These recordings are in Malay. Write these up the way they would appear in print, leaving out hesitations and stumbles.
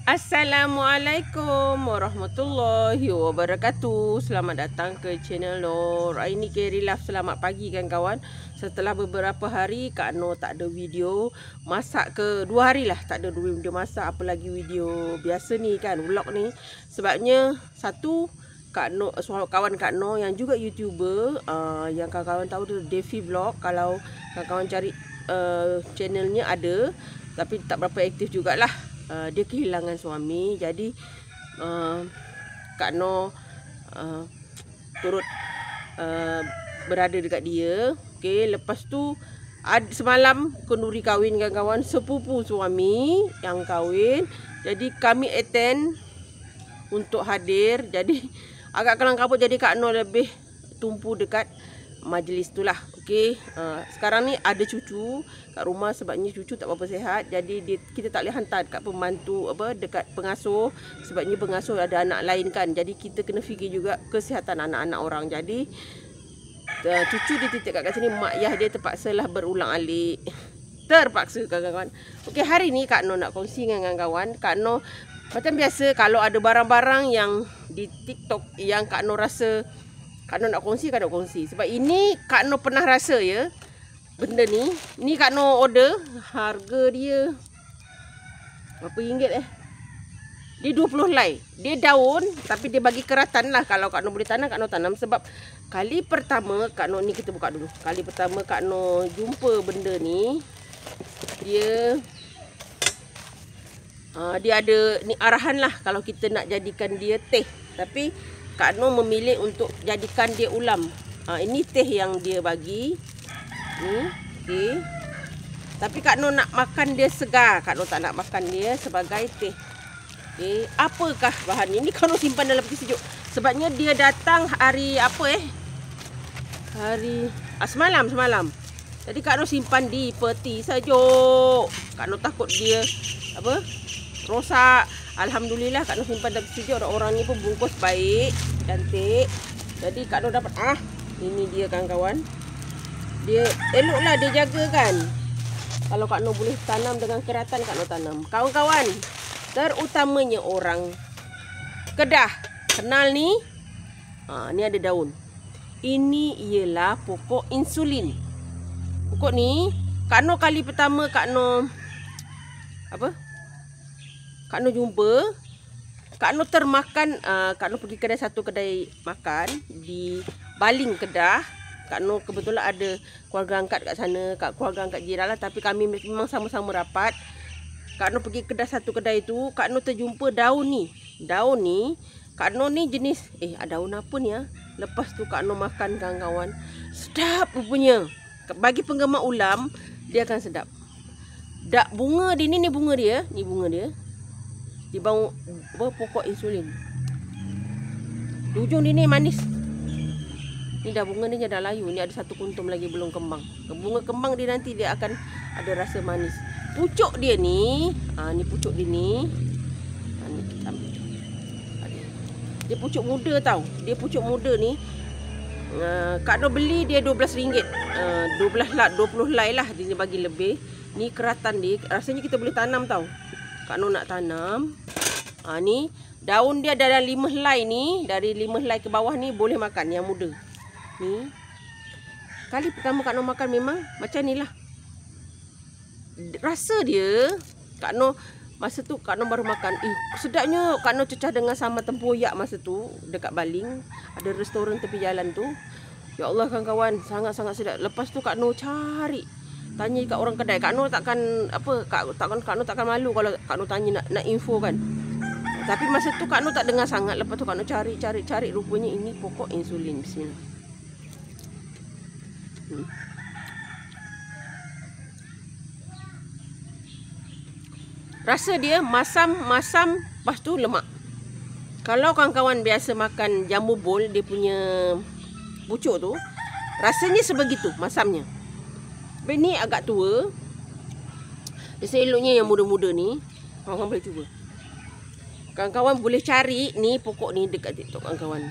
Assalamualaikum warahmatullahi wabarakatuh. Selamat datang ke channel Nur. Hari ni Kerry Love. Selamat pagi kan kawan. Setelah beberapa hari Kak Nur tak ada video masak ke 2 hari lah tak ada video masak, apalagi video biasa ni kan, vlog ni. Sebabnya satu, Kak Nur, kawan Kak Nur yang juga YouTuber, yang kawan-kawan tahu tu Devi Vlog. Kalau kawan-kawan cari channelnya ada, tapi tak berapa aktif jugalah. Dia kehilangan suami, jadi Kak Nur turut berada dekat dia. Okey, lepas tu semalam kenduri kahwin kawan-kawan, sepupu suami yang kahwin. Jadi kami attend untuk hadir. Jadi agak kelang kabut, jadi Kak Nur lebih tumpu dekat majlis tu lah. Okey, sekarang ni ada cucu kat rumah, sebabnya cucu tak berapa sihat. Jadi kita tak boleh hantar dekat pembantu dekat pengasuh, sebabnya pengasuh ada anak lain kan. Jadi kita kena fikir juga kesihatan anak-anak orang. Jadi cucu dititip kat sini, mak ayah dia terpaksalah berulang alik. Terpaksa kawan-kawan. Okey, hari ni Kak Nur nak kongsi dengan kawan. Kak Nur macam biasa, kalau ada barang-barang yang di TikTok yang Kak Nur rasa Kak Nur nak kongsi, Kak Nur kongsi. Sebab ini Kak Nur pernah rasa ya, benda ni. Ni Kak Nur order, harga dia berapa ringgit Dia 20 helai. Dia daun, tapi dia bagi keratan lah. Kalau Kak Nur boleh tanam, Kak Nur tanam. Sebab kali pertama Kak Nur ni, kita buka dulu. Kali pertama Kak Nur jumpa benda ni, dia ada ni arahan lah kalau kita nak jadikan dia teh. Tapi Kak Nur memilih untuk jadikan dia ulam. Ini teh yang dia bagi. Okay. Tapi Kak Nur nak makan dia segar. Kak Nur tak nak makan dia sebagai teh. Okay. Apakah bahan ini? Kak Nur simpan dalam peti sejuk. Sebabnya dia datang hari apa hari semalam. Jadi Kak Nur simpan di peti sejuk. Kak Nur takut dia rosak. Alhamdulillah Kak Nur simpan dalam peti sejuk. Orang ni pun bungkus baik, cantik. Jadi Kak Nur dapat ini dia kawan-kawan. Dia eloklah dia jaga kan. Kalau Kak Nur boleh tanam dengan keratan, Kak Nur tanam. Kawan-kawan, terutamanya orang Kedah kenal ni. Ni ada daun. Ini ialah pokok insulin. Pokok ni Kak Nur kali pertama Kak Nur Kak Nur jumpa, Kak Nur termakan. Kak Nur pergi satu kedai makan di Baling, Kedah. Kak Nur kebetulan ada keluarga angkat kat sana, keluarga angkat jiran lah, tapi kami memang sama-sama rapat. Kak Nur pergi satu kedai tu, Kak Nur terjumpa daun ni. Daun ni, Kak Nur ni jenis daun apa ni Lepas tu Kak Nur makan kawan-kawan. Sedap rupanya. Bagi penggemar ulam, dia akan sedap. Bunga dia ni bunga dia, ni bunga dia. Di bawah pokok insulin. Di ujung dia ni manis. Ni dah bunga dia dah layu. Ni ada satu kuntum lagi belum kembang. Bunga kembang dia nanti dia akan ada rasa manis. Pucuk dia ni, ni pucuk dia ni. Ni kita ambil. Dia pucuk muda tau. Dia pucuk muda ni. Kak Nur beli dia RM12. 20 helai lah dia bagi lebih. Ni keratan dia. Rasanya kita boleh tanam tau. Kak Nur nak tanam. Ni daun dia dalam 5 helai ni. Dari 5 helai ke bawah ni boleh makan yang muda. Ni kali pertama Kak Nur makan memang macam ni lah. Rasa dia, Kak Nur masa tu Kak Nur baru makan. Sedapnya. Kak Nur cecah dengan sama tempoyak masa tu dekat Baling. Ada restoran tepi jalan tu. Ya Allah kawan-kawan, sangat-sangat sedap. Lepas tu Kak Nur cari, tanya kat orang kedai. Kak Nur takkan Kak Nur takkan malu kalau Kak Nur tanya nak info kan. Tapi masa tu Kak Nur tak dengar sangat. Lepas tu Kak Nur cari rupanya ini pokok insulin. Bismillah. Rasa dia masam, lepas tu lemak. Kalau kawan-kawan biasa makan jambu bol, dia punya pucuk tu, rasanya sebegitu masamnya. Tapi ni agak tua. Seloknya yang muda-muda ni, kawan-kawan boleh cuba. Kawan-kawan boleh cari ni pokok ni dekat TikTok kawan-kawan.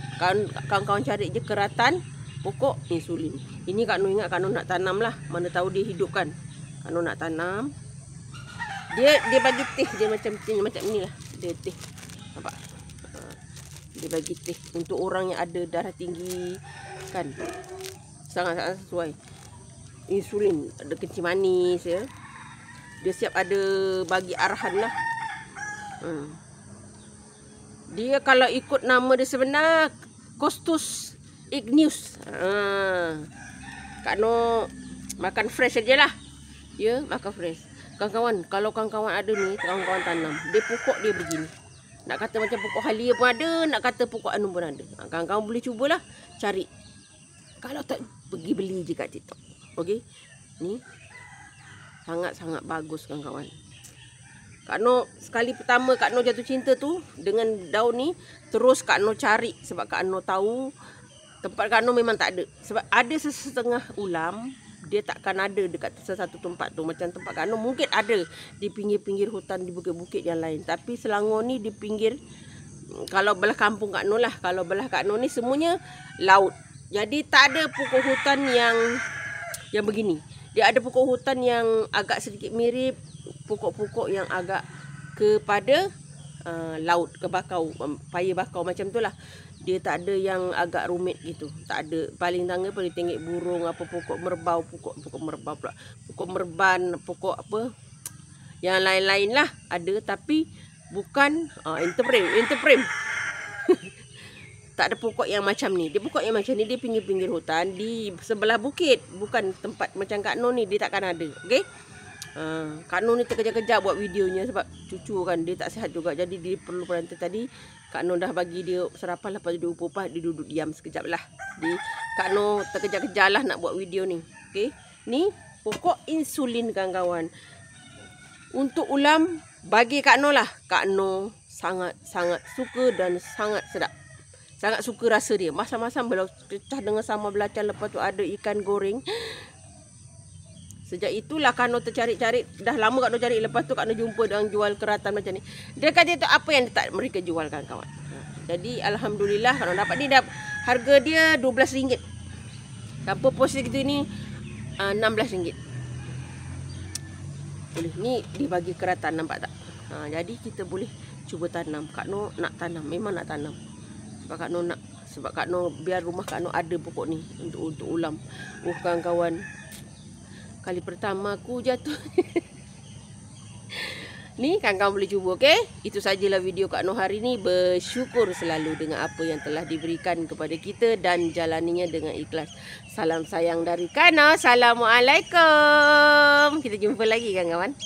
Kawan-kawan cari je keratan pokok insulin. Ini Kak Nur ingat Kak Nur nak tanam lah. Mana tahu dia hidup kan. Kak Nur nak tanam. Dia bagi teh dia macam ni lah. ada teh. Nampak? Dia bagi teh untuk orang yang ada darah tinggi kan. Sangat-sangat sesuai. Insulin, ada kencing manis ya. Dia siap ada bagi arahan lah. Dia kalau ikut nama dia sebenar Costus Igneus. Kak Noh makan fresh saja lah. Ya, makan fresh. Kawan-kawan, kalau kawan-kawan ada ni, kawan-kawan tanam, dia pokok dia begini. Nak kata macam pokok halia pun ada, nak kata pokok anu pun ada. Kawan-kawan boleh cubalah cari. Kalau tak, pergi beli je kat TikTok. Okey. Ni sangat-sangat bagus kawan-kawan. Kak Noh sekali pertama Kak Noh jatuh cinta tu dengan daun ni, terus Kak Noh cari sebab Kak Noh tahu tempat Kak Noh memang tak ada. Sebab ada setengah ulam dia takkan ada dekat satu tempat tu. Macam tempat Kak Noh mungkin ada di pinggir-pinggir hutan, di bukit-bukit yang lain. Tapi Selangor ni di pinggir, kalau belah kampung Kak Noh lah, kalau belah Kak Noh ni semuanya laut. Jadi tak ada pokok hutan yang begini. Dia ada pokok hutan yang agak sedikit mirip pokok-pokok yang agak kepada laut, ke bakau, paya bakau macam tu lah. Dia tak ada yang agak rumit gitu. Tak ada. Paling tangga paling tengok burung, apa pokok merbau, pokok merbau pula. Pokok merban, pokok apa. Yang lain-lain lah ada, tapi bukan interframe. Tak ada pokok yang macam ni. Dia pokok yang macam ni dia pinggir-pinggir hutan di sebelah bukit, bukan tempat macam Kak Noh ni, dia takkan ada. Okey? Kak Noh ni terkejar-kejar buat videonya sebab cucu kan dia tak sihat juga. Jadi dia perlu perantai tadi. Kak Noh dah bagi dia sarapan, lepas tu dia upah, dia duduk diam sekejap lah. Kak Noh terkejar-kejar lah nak buat video ni. Okey? Ni pokok insulin kawan-kawan. Untuk ulam bagi Kak Noh lah. Kak Noh sangat-sangat suka dan sangat sedap. Sangat suka rasa dia. Masam-masam bila pecah dengan sambal belacan, lepas tu ada ikan goreng. Sejak itulah Kak Noh tercari-cari. Dah lama Kak Noh cari. Lepas tu Kak Noh jumpa dengan jual keratan macam ni. Dia kata tu apa yang tak mereka jual kawan-kawan. Jadi Alhamdulillah Kak Noh dapat ni. Harga dia RM12. Tanpa posisi gitu ni RM16. Boleh. Ni dibagi keratan, nampak tak? Jadi kita boleh cuba tanam. Kak Noh nak tanam. Memang nak tanam. Sebab Kak Noh biar rumah Kak Noh ada pokok ni untuk ulam. Kawan-kawan, kali pertama aku jatuh. Ni kawan-kawan boleh cuba, okey? Itu sajalah video Kak Noh hari ni. Bersyukur selalu dengan apa yang telah diberikan kepada kita dan jalaninya dengan ikhlas. Salam sayang dari Kak Noh. Assalamualaikum. Kita jumpa lagi kawan-kawan.